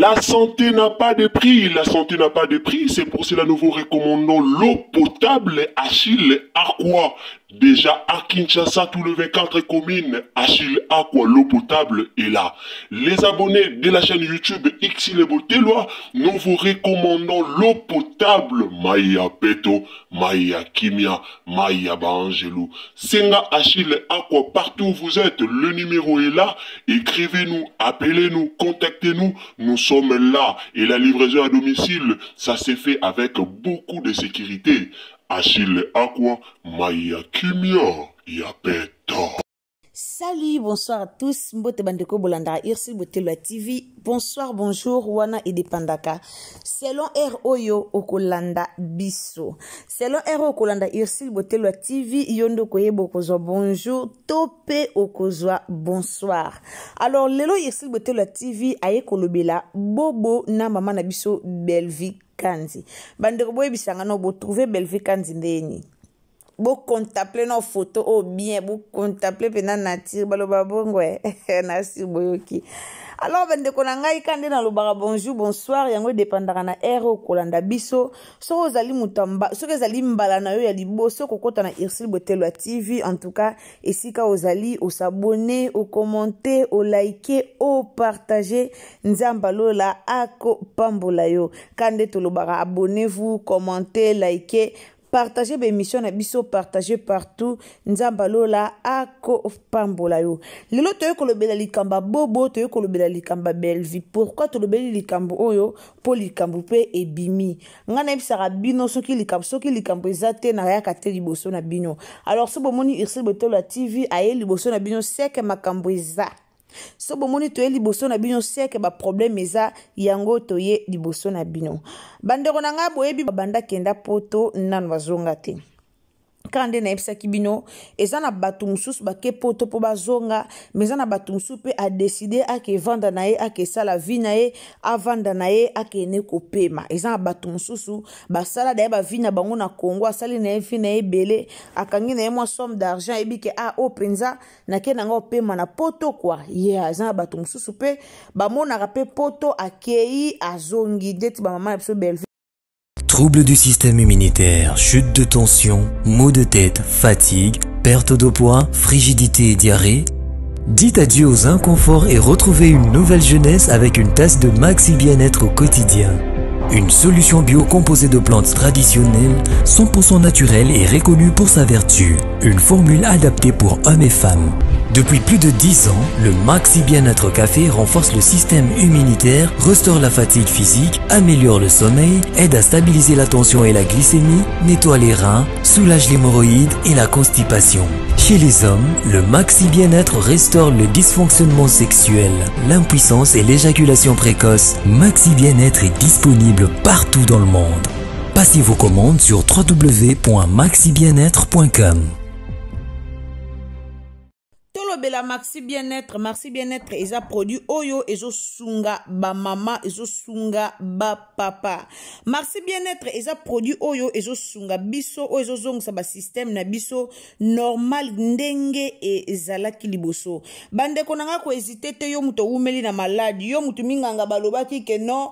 La santé n'a pas de prix, la santé n'a pas de prix, c'est pour cela nous vous recommandons l'eau potable Achille Aqua. Déjà à Kinshasa, tous les 24 communes, Achille Aqua, l'eau potable est là. Les abonnés de la chaîne YouTube Xile Boteloa, nous vous recommandons l'eau potable Maya Peto, Maya Kimia, Maya Bangelou. Senga Achille Aqua, partout où vous êtes, le numéro est là. Écrivez-nous, appelez-nous, contactez-nous, nous sommes là. Et la livraison à domicile, ça s'est fait avec beaucoup de sécurité. Achille Aqua, Maya Kimia, Yapeto. Salut, bonsoir à tous. Mbote bandeko bolanda Irsil Boteloa TV. Bonsoir, bonjour, wana idepandaka. Selon R Oyo Okolanda Biso. Selon R Okolanda Irsil Boteloa TV, yondo koyebo kozwa bonjour, tope okozwa bonsoir. Alors, lelo Irsil Boteloa TV aye kolobela bobo na mama na biso Belvi Kanzi. Bandeko boye bisanga no bo trouver Belvi Kanzi ndeni. Bo contempler nos photos au bien, bo contempler pena nature, baloba bongwe, nasi boyoki. Alors, bende konanga ikande na lobara bonjour, bonsoir, yango dépendara na ero kolanda biso, so ozali mutamba, so kezali mbala na yo ya liboso kokota na Irsil Boteloa TV, en tout cas, esika ozali, o s'abonner, o commenter, o liker, o partager, nzamba lola ako pambola yo. Kande to lobara, abonnez-vous, commentez, likez, partagez mes émissions na biso, partagez partout. Nzamba lola ako pambola yo. Lelo toyo kolobela likamba bobo, toyo kolobela likamba Belvi. Pourquoi tolobeli likambo oyo po likambo pe ebimi? Ngana ebisaka bino soki likambo ezate na yaka te liboso na bino. Alors so bomoni Irsil Boteloa TV aye liboso na bino seke makambo eza. So bomoni toye liboso na bino seke ba problème eza yango toye liboso na bino. Bandeko na nga boyebi banda kenda poto nanu bazonga te. Kande na epsa kibino ezana batu mususu bake poto po bazonga mezana batu mususu pe a décider ake vanda na ye ake sala vie na ye avanda na ye ake ne kopema ezana batu mususu basala da ba vie na bango na Congo asali na vie na ye bele akangi na ye mwa somme d'argent ebike a openza na ke nanga opema na poto kwa yeah ezana batu mususu pe ba mona rape poto akei azongi deti ba mama na biso Belvi. Troubles du système immunitaire, chute de tension, maux de tête, fatigue, perte de poids, frigidité et diarrhée. Dites adieu aux inconforts et retrouvez une nouvelle jeunesse avec une tasse de Maxi Bien-être au quotidien. Une solution bio composée de plantes traditionnelles, 100% naturelle et reconnue pour sa vertu. Une formule adaptée pour hommes et femmes. Depuis plus de 10 ans, le Maxi Bien-être Café renforce le système immunitaire, restaure la fatigue physique, améliore le sommeil, aide à stabiliser la tension et la glycémie, nettoie les reins, soulage l'hémorroïde et la constipation. Chez les hommes, le Maxi Bien-être restaure le dysfonctionnement sexuel, l'impuissance et l'éjaculation précoce. Maxi Bien-être est disponible partout dans le monde. Passez vos commandes sur www.maxibienêtre.com. Bela Maxi Bien-être eza produit oyo ezo sunga ba mama ezo sunga ba papa. Maxi Bien-être eza produit oyo ezo sunga biso oyo ezo zongisa ba système na biso normal ndenge ezalaki liboso. Bande konanga ko hésiter te yo muto umeli na maladi yo mutu minganga balobaki ke non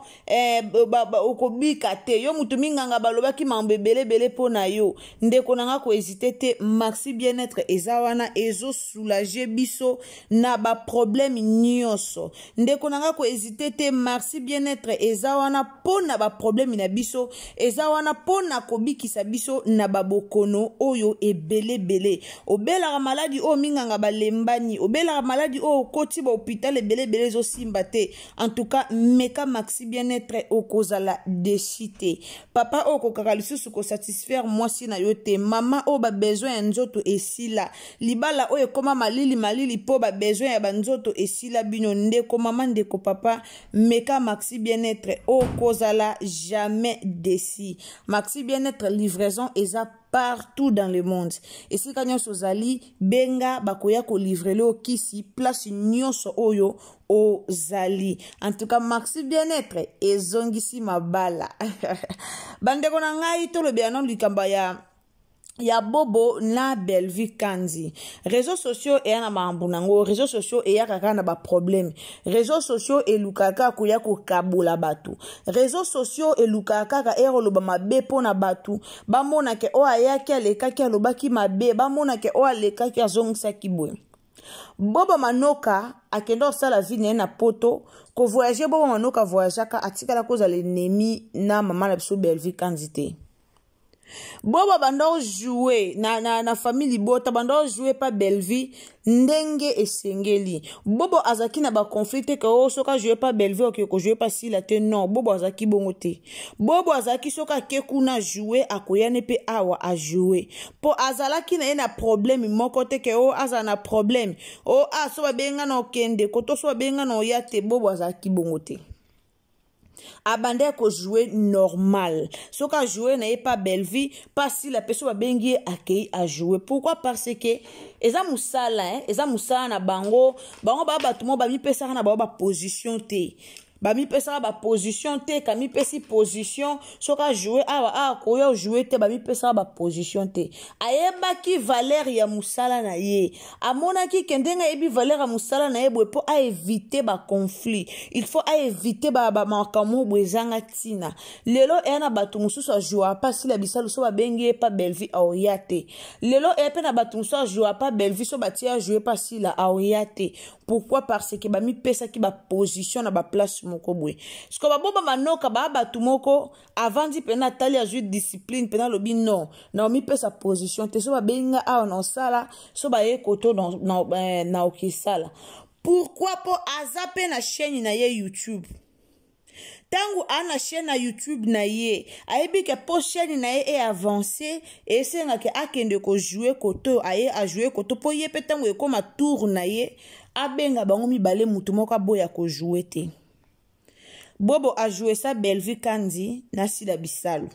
okobika te yo mutu minganga balobaki mambebele bele pona yo nde konanga ko hésiter te Maxi Bien-être eza wana ezo soulager biso na ba problème nyonso ndeko nanga ko hésiter te Maxi Bien-être eza wana pona ba problème na biso eza wana pona kobikisa biso na babokono oyo ebele obela maladi o minganga balembani obela maladi o koti ba hôpital ebele zo simba te en tout cas meka Maxi Bien-être okozala déchité papa o kokaka lisusu ko satisfaire moi si na yo te mama o ba besoin nzoto esila libala o ekoma malili po ba besoin ya banzoto esila bino ndeko mama ndeko papa meka Maxi Bien-être o kozala jamais déçu. Maxi Bien-être livraison eza partout dans le monde. Et si kanyo sozali benga bakoya ko livrer le kisi place nyonso oyo ozali. En tout cas Maxi Bien-être ezongisi mabala. Bandeko na ngai to le bianon likamba ya ya bobo na Bellevue Kandi. Réseaux sociaux et na mambunango, réseaux sociaux et ya kaka na ba problème. Réseaux sociaux et lukaka kuya ko kabula batu. Réseaux sociaux et lukaka ka ero ba mabe pona batu. Ba mona ke o ayaki aleka ki alobaki mabe, ba mona ke o aleka ki azongisa kibwe. Bobo Manoka akendo sala vie na poto ko voyager. Bobo Manoka voyageaka atika la cause l'ennemi na maman na biso Bellevue Kandi te. Bobo bando jouer na famille bota bando jouer pa Bellevue ndenge esengeli. Bobo azaki na ba conflit ke o soka jouer pa Bellevue ok ko jouer pa si la te non. Bobo azaki bongo te. Bobo azaki soka ke kuna jouer akoyane pe awa a jouer. Po azalaki na problème moko te ke o azana problème. O a so ba benga na okende koto so ba benga na oyate. Bobo azaki bongo te. Abandé ko jouer normal. So ka jouer na pas Bellevue, pas si la personne va bengi accueilli à jouer. Pourquoi? Parce que eza musala eza musala na bango ba tout monde ba mi pesa na ba position te. Ba mi pesa ba position te, kami pesi position, so ka jouer koyo jouer te ba mi pesa ba position te. Ayeba ki valeur ya musala na ye. Amona ki kendenga ebi valeur ya musala na ye bo po a éviter ba conflit. Il faut a éviter ba makamo bwezanga tina. Lelo ena batu mususu a jouer pas si la bisalo so ba bengi pa Bellevue a oyate. Lelo epe na batu mususu a jouer pas Bellevue so batia jouer pas si la a oyate. Pourquoi? Parce que ba mi pesa ki ba position na ba place moko boy. Sko ba boba Manoka ba batu moko avant di pena tali a jouer discipline pena lobi non. Na mi pesa position te so ba benga a non sala so ba ye koto na okisala. Pourquoi? Po azape na chaîne na ye YouTube. Tangu ana chaîne na YouTube na ye, ayebi ke po chaîne na ye est avancé et c'est nga ke akende ko jouer koto aye a jouer koto po ye pe tangu e koma tour na ye abenga bango mibale mutu moko boya ko jouer te. Bobo a joué ça Bellevue Kandi na sila bisalo.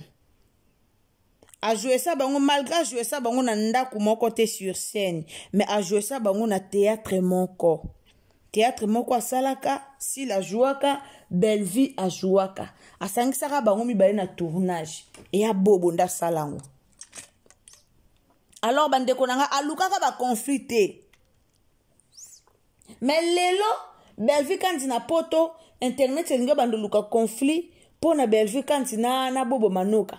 A joué ça bango malgré joué ça bango na ndaku moko te sur scène, mais a joué ça bango na théâtre moko. Théâtre moko asalaka si la jouaka Bellevue a jouaka. Asangisaka bango mibale na tournage et ya bobo nda salango. Alors bandeko nanga alukaka ba conflité. Mais lelo Bellevue Kandi na poto internet selinga bandoluka conflit pour na Bellevue Kandi na Bobo Manoka.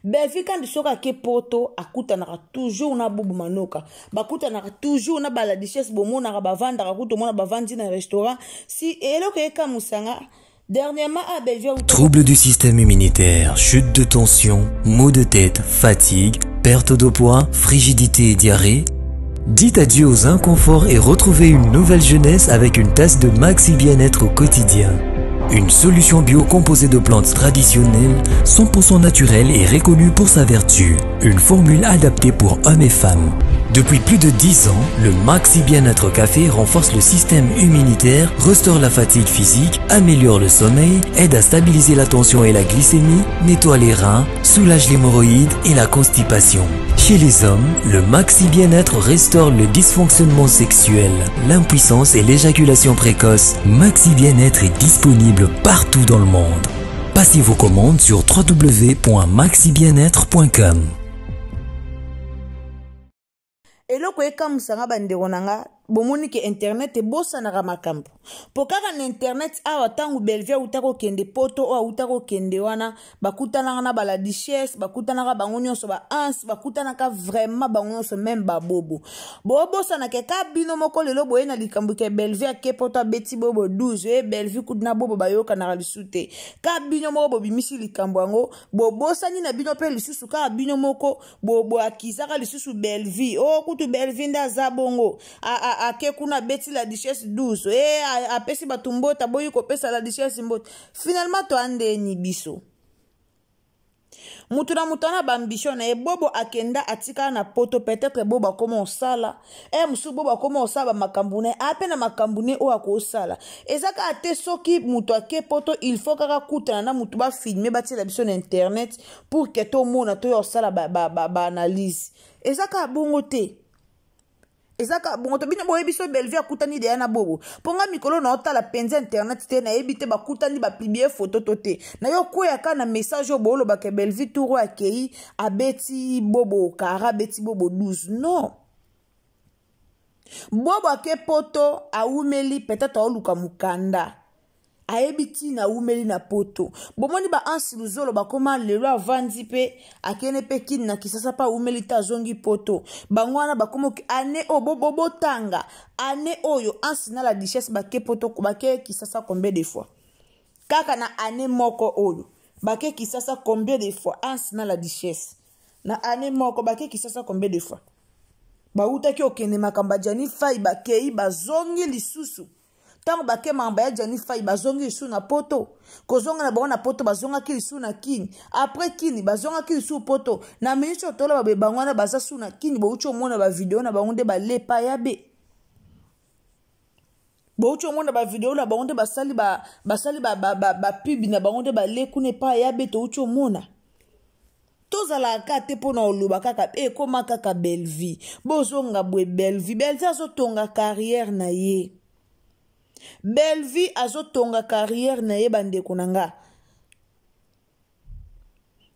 Bellevue Kandi soka ke poto akutanaka toujours na Bobo Manoka. Bakutanaka toujours na baladiches bomona ba vanda kuto mona ba vandi na restaurant. Si eloko eka musanga dernièrement à Bellevue. Troubles du système immunitaire, chute de tension, maux de tête, fatigue, perte de poids, frigidité et diarrhée. Dites adieu aux inconforts et retrouvez une nouvelle jeunesse avec une tasse de Maxi Bien-être au quotidien. Une solution bio composée de plantes traditionnelles, 100% naturelle et reconnue pour sa vertu. Une formule adaptée pour hommes et femmes. Depuis plus de 10 ans, le Maxi Bien-être Café renforce le système immunitaire, restaure la fatigue physique, améliore le sommeil, aide à stabiliser la tension et la glycémie, nettoie les reins, soulage l'hémorroïde et la constipation. Chez les hommes, le Maxi Bien-être restaure le dysfonctionnement sexuel, l'impuissance et l'éjaculation précoce. Maxi Bien-être est disponible partout dans le monde. Passez vos commandes sur www.maxibienêtre.com. Eloko eka musanga bandeko nanga bomoni ke internet bosa na makambo. Pokaka na internet awa tangu Bellevue utako kende poto o utako kende wana bakutana na bala duchesse bakutana bango nyonso ba ans bakutana ka vraiment bango nyonso même ba bobo. Bobo sana ke ka bino moko lelo boye na likambu ke Bellevue ke poto beti bobo 12 Bellevue kudna bobo bayoka na lisute. Ka bino moko bobi misi likambu ngo bobo sani na bino pe lisusu ka bino moko bobo akizaka lisusu Bellevue o kutu Bellevue nda zabongo ake kuna beti la duchesse 12 apesi batumbota boyi ko pesa la duchesse mbota finalement to ande ni biso mutu na bambition na bobo akenda atika na poto peut-être bobo koma osala musu bobo koma osala makambune ape na makambune o akosala ezaka ate soki mutu ake poto il faut kaka kutana na mutu ba filmer ba tila biso na internet pour que to mona to osala ba analyse ezaka bongo te. ezaka bongo to bino boyebi so Bellevue akutani de na bobo ponga mikolo na otala penza internet te na yebite bakutani ba publier photo to te na yo koya ka na message o bolo ba ke Bellevue touro akei abeti bobo kara beti bobo 12 non bobo ake poto aumeli peut-être oluka mukanda aebiti na umeli na poto bomoni ba ansi luzolo bakoma lelo avandi pe akene pe kini na kisasa pa umeli ta zongi poto bangwana bakoma ane o bobo tanga ane oyo ansi na la duchesse bake poto bake kisasa combien de fois kaka na ane moko oyo bake kisasa combien de fois ansi na la duchesse na ane moko bake kisasa combien de fois bauta ki okene makamba jani fai bakei bazongi lisusu tango bake mamba ya jani fai bazongi lisu na poto kozonga na bango na poto bazonga ki lisu na kini après kini bazonga ki lisu poto na ministre tola babe bangwana baza su na kini boucho mona ba video na bango nde ba lepa ya be boucho mona ba video na bango nde basali ba pub na bango nde ba le kune pa ya be to ucho mona tozala kate pona oluba kaka koma kaka Bellevue bozonga bwe Bellevue azotonga carrière na ye Bellevue azotonga carrière na ye bandeko nanga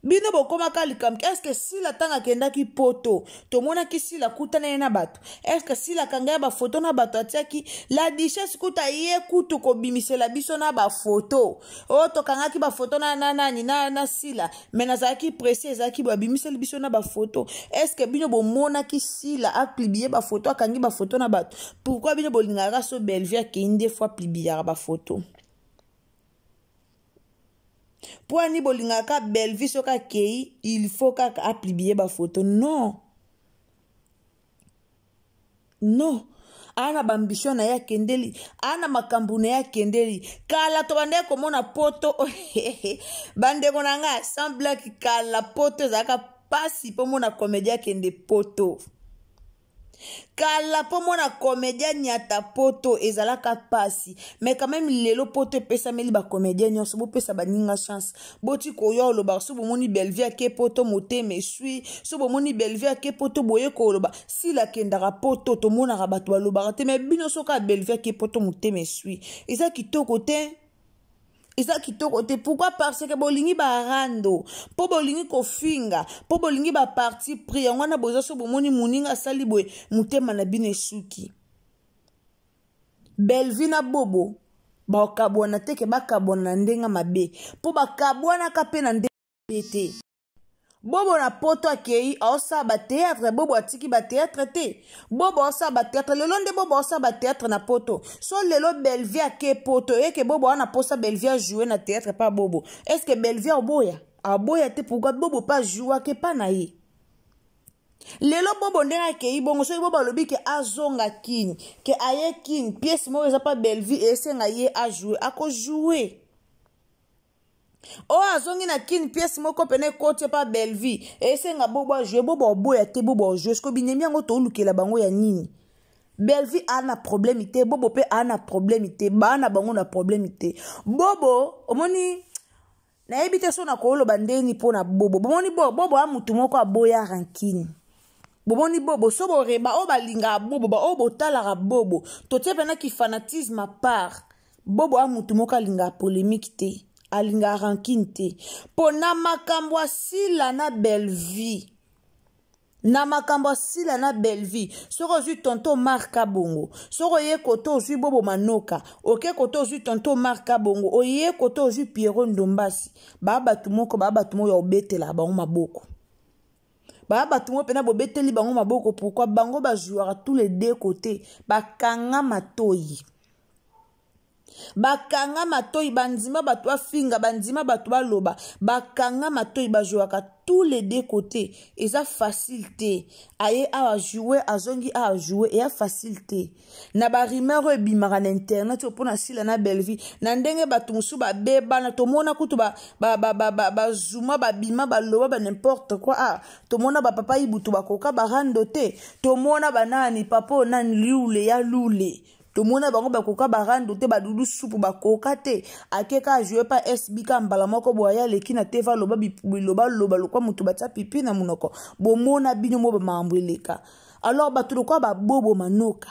bino bokoma kalikam est-ce que si la tanga kenda ki poto to mona ki si la kutana na bato est-ce que si la kanga ba photo na bato atiaki la duchesse kuta ye kutu ko bimisela biso na ba photo o to kanga ki ba photo na sila mena zaki pressé zaki ba bimisela biso na ba photo est-ce que bino bo mona ki sila a publier ba photo akangi ba photo na bato pourquoi bino bolingara so Bellevue ki une fois publier ba photo pour ani bolingaka Bellevue soka kei il faut kaka a publier ba photo non ana bambition na ya kendeli ana makambu na ya kendeli kala to bande komona poto bande konanga semble ki kala poto zaka pasi po mona comédien kende poto kala po mona comédien nyata poto ezalaka pasi mais quand même lelo poto pesa meli ba comédien nyonso bo pesa baninga chance boti ko yo lo ba so bo moni Bellevue ke poto mote me sui so bo moni Bellevue ke poto boye ko lo ba si la kendara poto to mona rabatwa lo ba te mais bino soka Bellevue ke poto mote me sui eza kitoko te pourquoi parce que bolingi ba rando po bolingi ko finga po bolingi ba parti pris ngwana boza so bomoni muninga sali boy mutema na bine suki Bellevue na bobo ba kabona teke ba kabona ndenga mabe po ba kabona ka pe na ndete bobo na poto akei osa ba théâtre bobo atiki ba théâtre te bobo osa ba théâtre lelo nde bobo osa ba théâtre na poto so lelo Bellevue ake poto eke bobo ana posa Bellevue jouer na théâtre pas bobo est-ce que Bellevue aboya te pourquoi bobo pas jouer ke pa na ye lelo bobo nde akei bongo so bobo lobi ke azonga king ke aye king pièce mo eza pas Bellevue esenga ye a jouer ako jouer o azongi na kin pièce moko pene kote pa Bellevue esenga bobo jouer bobo boya te bobo jouer sko binemi yango to lukela bango ya nini Bellevue ana problème te bobo pe ana problème te bana bango na problème te bobo omoni na ebite so na ko lo bandeni pona bobo bomoni bobo amutu moko aboya rankini bomoni bobo so bo reba o balinga bobo ba o botala bobo to te pena ki fanatisme à part bobo amutu moko alinga polémique te alinga rankinte po na makambo asila na Bellevue soko zui tonto marka bongo soko ye koto zui bobo manoka oke koto zui tonto marka bongo oye koto zui Pierrot Ndombasi batu moko ya obetela bango maboko batu mo pena bobeteli bango maboko pourquoi bango ba jouera tous les deux côtés bakanga matoyi bandima batu afinga bandima batu aloba bakanga matoyi bajoaka tous les deux côtés eza facilité aye a jouer azongi a jouer et a facilité na ba rumeur ebimaka na internet opona sila na Bellevue na ndenge batu musu ba beba na tomona kutu ba zuma ba bima ba loba ba n'importe quoi tomona ba papa ibutu bakoka ba rando te tomona banani papo nani liule ya lule tomona bango bakoka barando te badudu supu bakoka te akeka jouer pa SB ka mbala moko boya leki na teva loba biloba lokwa mutu batia pipi na munoko bomona bino mo ba mambweleka Alors bato lokola ba Bobo Manoka,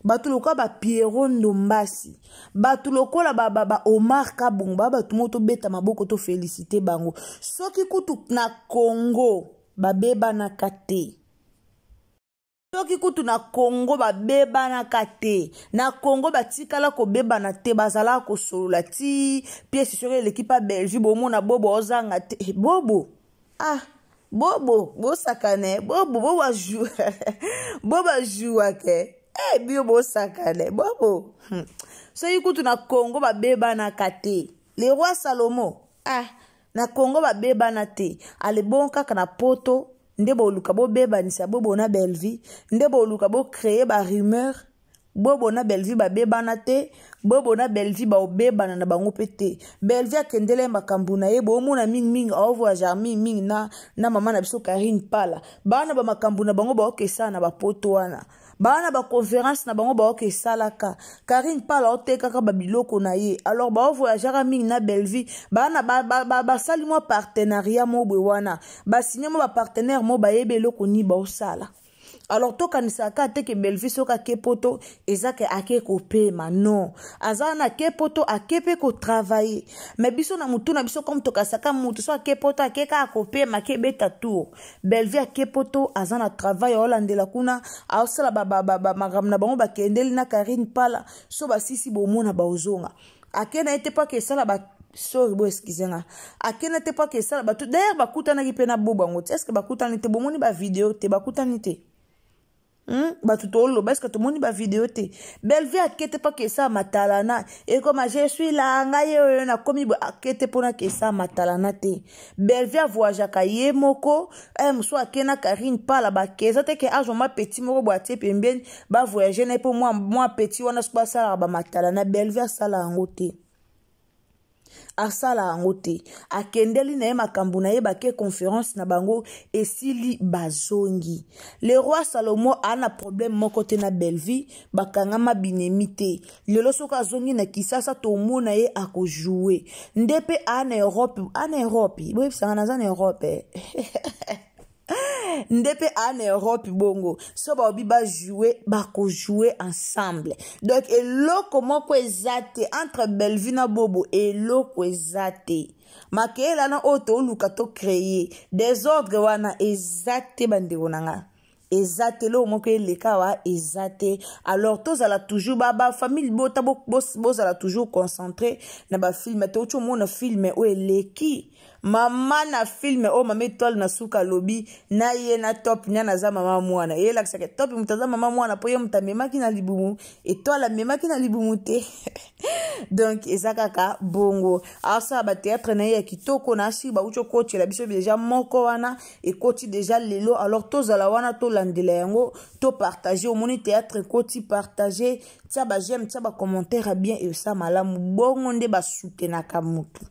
bato lokola ba Pierrot Ndombasi, bato lokola ba Omar Kabumba, bato moto beta maboko to féliciter bango. Soki kutu na Congo ba beba na kate. Soki kutu na Congo ba beba na kate. Na Congo ba tikala ko beba na te bazala ko solola ti pièce sur l'équipe à Belgique bomo na Bobo ozanga te. Bobo. Ah, Bobo, bo sakane, Bobo a joué. Bobo a joué ke. Eh, bio bo sakane, Bobo. Soki kutu na Congo ba beba na kate. Le roi Salomo. Ah, na Congo ba beba na te. Ale bon kaka na poto. Ndebo luka bo beba nisa Bobo na Belleville. Ndebo luka bo créer ba rumeur. Bobo na Belleville ba beba na te. Bobo na Belleville ba obeba na bango pete. Belleville akendele makambu na ye. Bo muna ming au voyager ming na mama na biso Karine Pala. Bana ba makambu na bango ba okesa na ba poto wana. Bana ba conférence na bango ba okesa laka. Karine Pala oteka ka ba biloko na ye. Alors ba voyager ming na Belleville. Bana ba sali mo partenariat mo bwe wana. Ba signer mo ba partenaire mo ba yebe loko ni ba osala. Alors to kanisa ka te ke Belleville soka kepoto ezake ake ko pema non azana kepoto akepe ko travailler mais biso na mutu na biso comme to kasaka mutu so kepoto akeka ko pema ke beta tour Belleville kepoto azana travail olandela kuna ausala magam na bango ba kendeli na Karine Pala so ba sisi bomona ba ozonga akena ete pa ke sala ba sorry bo excusez-moi akena ete pa ke sala ba tout d'ailleurs ba kutana ki pena bobango est-ce que ba kutana te bomoni ba vidéo te ba kutana te Batutolo, parce que tout le monde va vidéo te. Belleville a quitté pas que ça matalana. Et comme je suis là, on a commis a quitté pour que ça matalana te. Belleville a voyagé à Yemoko. Soit Kena Karine pas là-bas. Qu'est-ce que je ma petit mot boîtier pembien va voyager n'est pour moi petit on a pas ça là-bas matalana. Belleville a ça là en côté. Asala angote akendeli na ye makambu na ye bake conférence na bango esili bazongi le roi Salomo ana problème moko te na Belleville bakangama binemi te lelo soka zongi na Kisasa to mona ye akojouer ndepe ana Europe boye sanga na Europe Ndepe en Europe bongo so ba obi ba jouer ba ko jouer ensemble donc eloko moko ezate entre Belleville na Bobo eloko ezate makela na oto luka to créer désordre wana ezate bandeko nanga ezate lo moko eleka wa ezate alors tous ala toujours ba famille bota bos ala toujours concentré na ba film to cho mona film o eleki mama na film o mama étoile na suka lobi na ye na top nya na za mama mwana ye la que top mutaza mama mwana po ye mutamema kina libumu étoile la mema kina libumu te donc ezakaka bongo asa ba théâtre na ye kitoko na si ba ucho coach la biso déjà moko wana et coach déjà lelo alors tous ala wana to landela yango to partager au moni théâtre coach partager tia ba j'aime tia ba commentaire bien et ça malamu bongo nde ba soutenaka mutu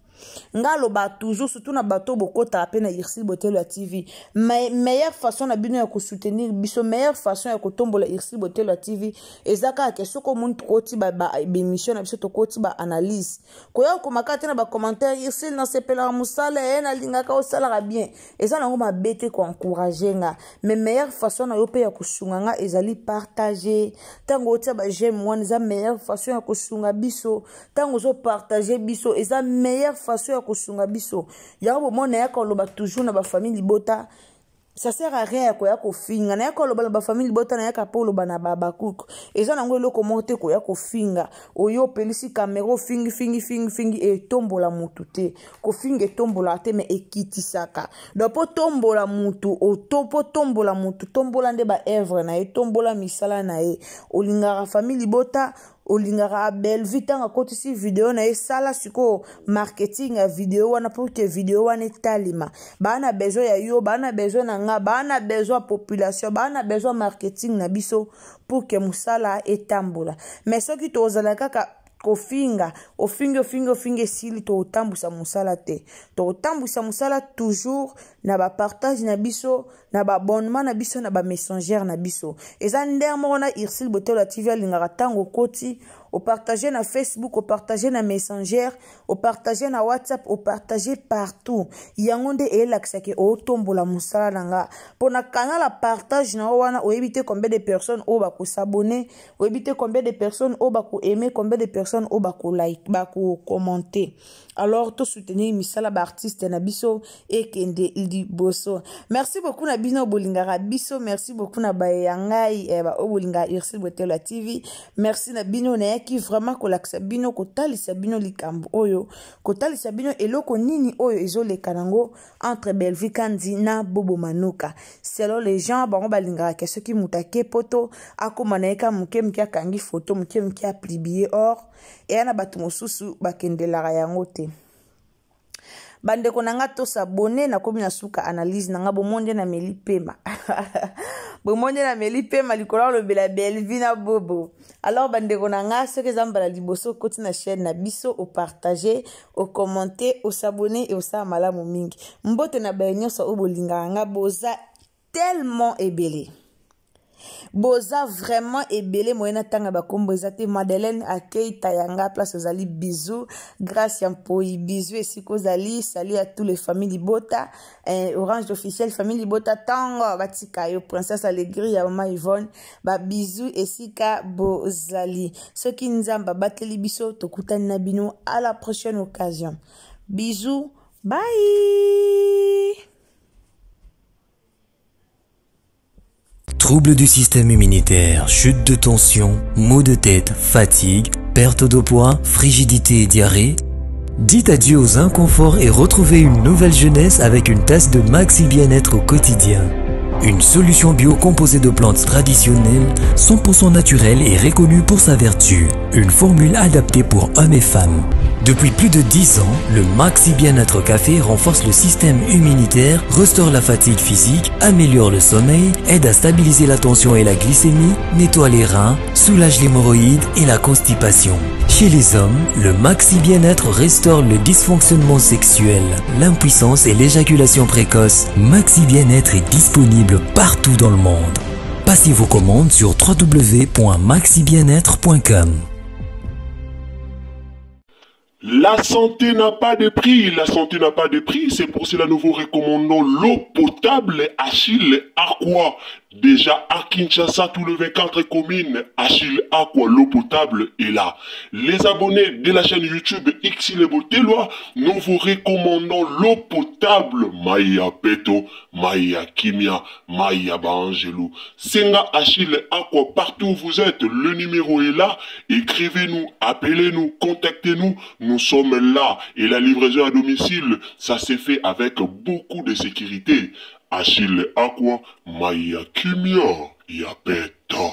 ngalo ba toujours surtout na bato bokota apena Irsil Botelo TV meilleure façon na bino ya ko soutenir biso meilleure façon ya ko tombola Irsil Botelo TV ezaka ke soko muntu koti ba émission na biso to koti ba analyse ko ya ko makata na ba commentaire Irsil na sepela musala na lingaka o sala bien eza na ngoma bete ko encourager nga mais meilleure façon na yo pe ya ko sunga nga ezali partager tango tia ba j'aime moi eza meilleure façon ya ko sunga biso tango zo partager biso eza meilleure façon ya kosunga biso yango mona ya koloba toujours na ba famille libota ça sert à rien ko ya ko finga na ya koloba na ba famille libota na ya ka polo bana baba kuko eza nango eloko monte ko ya ko finga oyo pelisi camera fingi e tombola mutu te ko finga tombola te me ekitisaka do po tombola mutu o topo tombola mutu tombola nde ba œuvre na e tombola misala na e olingara famille libota olingara Belleville tanga kotisi video na esala siko marketing ya video wana pour que video wana talima bana besoin ya yo bana besoin na nga bana besoin population bana besoin marketing na biso pour que musala etambola mais soki tozala kaka kofinga ofinga sili to otambusa musala te to otambusa musala toujours na ba partage na biso na ba abonnement na biso na ba messenger na biso eza ndenge moko na Ursule Botelo TV alingaka tango koti o partager na Facebook, o partager na Messenger, o partager na WhatsApp, o partager partout. Yangonde e laksake o tombola musala nanga. Pona canal la partage na wana o éviter combien de personnes o ba ko s'abonner, o éviter combien de personnes o ba ko aimer, combien de personnes o ba ko like, ba ko commenter. Alors to soutenir misala ba artiste na biso et kende liboso. Merci beaucoup na bino bolingara biso, merci beaucoup na ba yangai ba o bolinga Ursule Botelo TV. Merci na bino na qui vraiment kolakisa bino kotalisa bino likambo oyo kotalisa bino eloko nini oyo ezole kanango entre Belleville Kandi na Bobo Manuka selon les gens bango balingaka ke soki mutake poto akoma na eka muke akangi photo muke aplibier or et ana batu mosusu bakendelaka yango te. Bandeko nanga to s'abonner na komi na suka analyse nanga bomonde na Meli Pema bomonde na Meli Pema likola lo bela Belleville na Bobo. Alors bandeko nanga ceux que zambala liboso koti na chaîne na biso au partager au commenter au s'abonner et au sa malamu mingi mbote na baenyo so obolinga nga boza tellement ébélé. Boza vraiment ebele moyena tanga bakombo ezate Madeleine Akei Tayanga place ozali bisous grâce ya mpoi bisous esiko zali salut à tous les familles Bota Orange officiel famille Bota tango batika yo princesse Allegri ya mama Yvonne ba bisous esika bozali soki nzamba bateli biso tokutani na bino à la prochaine occasion bisous bye. Troubles du système immunitaire, chute de tension, maux de tête, fatigue, perte de poids, frigidité et diarrhée. Dites adieu aux inconforts et retrouvez une nouvelle jeunesse avec une tasse de Maxi Bien-être au quotidien. Une solution bio composée de plantes traditionnelles, 100% naturelle et reconnue pour sa vertu. Une formule adaptée pour hommes et femmes. Depuis plus de 10 ans, le Maxi Bien-être Café renforce le système immunitaire, restaure la fatigue physique, améliore le sommeil, aide à stabiliser la tension et la glycémie, nettoie les reins, soulage l'hémorroïde et la constipation. Chez les hommes, le Maxi Bien-être restaure le dysfonctionnement sexuel, l'impuissance et l'éjaculation précoce. Maxi Bien-être est disponible partout dans le monde. Passez vos commandes sur www.maxibienetre.com. La santé n'a pas de prix, la santé n'a pas de prix, c'est pour cela que nous vous recommandons l'eau potable Achille Aqua. Déjà à Kinshasa, tout le 24 communes, Achille Aqua, l'eau potable est là. Les abonnés de la chaîne YouTube Ursule Botelo, nous vous recommandons l'eau potable Maya Peto, Maya Kimia, Maya Bangelou. Senga Achille Aqua, partout où vous êtes, le numéro est là. Écrivez-nous, appelez-nous, contactez-nous. Nous sommes là et la livraison à domicile, ça s'est fait avec beaucoup de sécurité. Achille Aqua, Maya Kimia, Yapeto.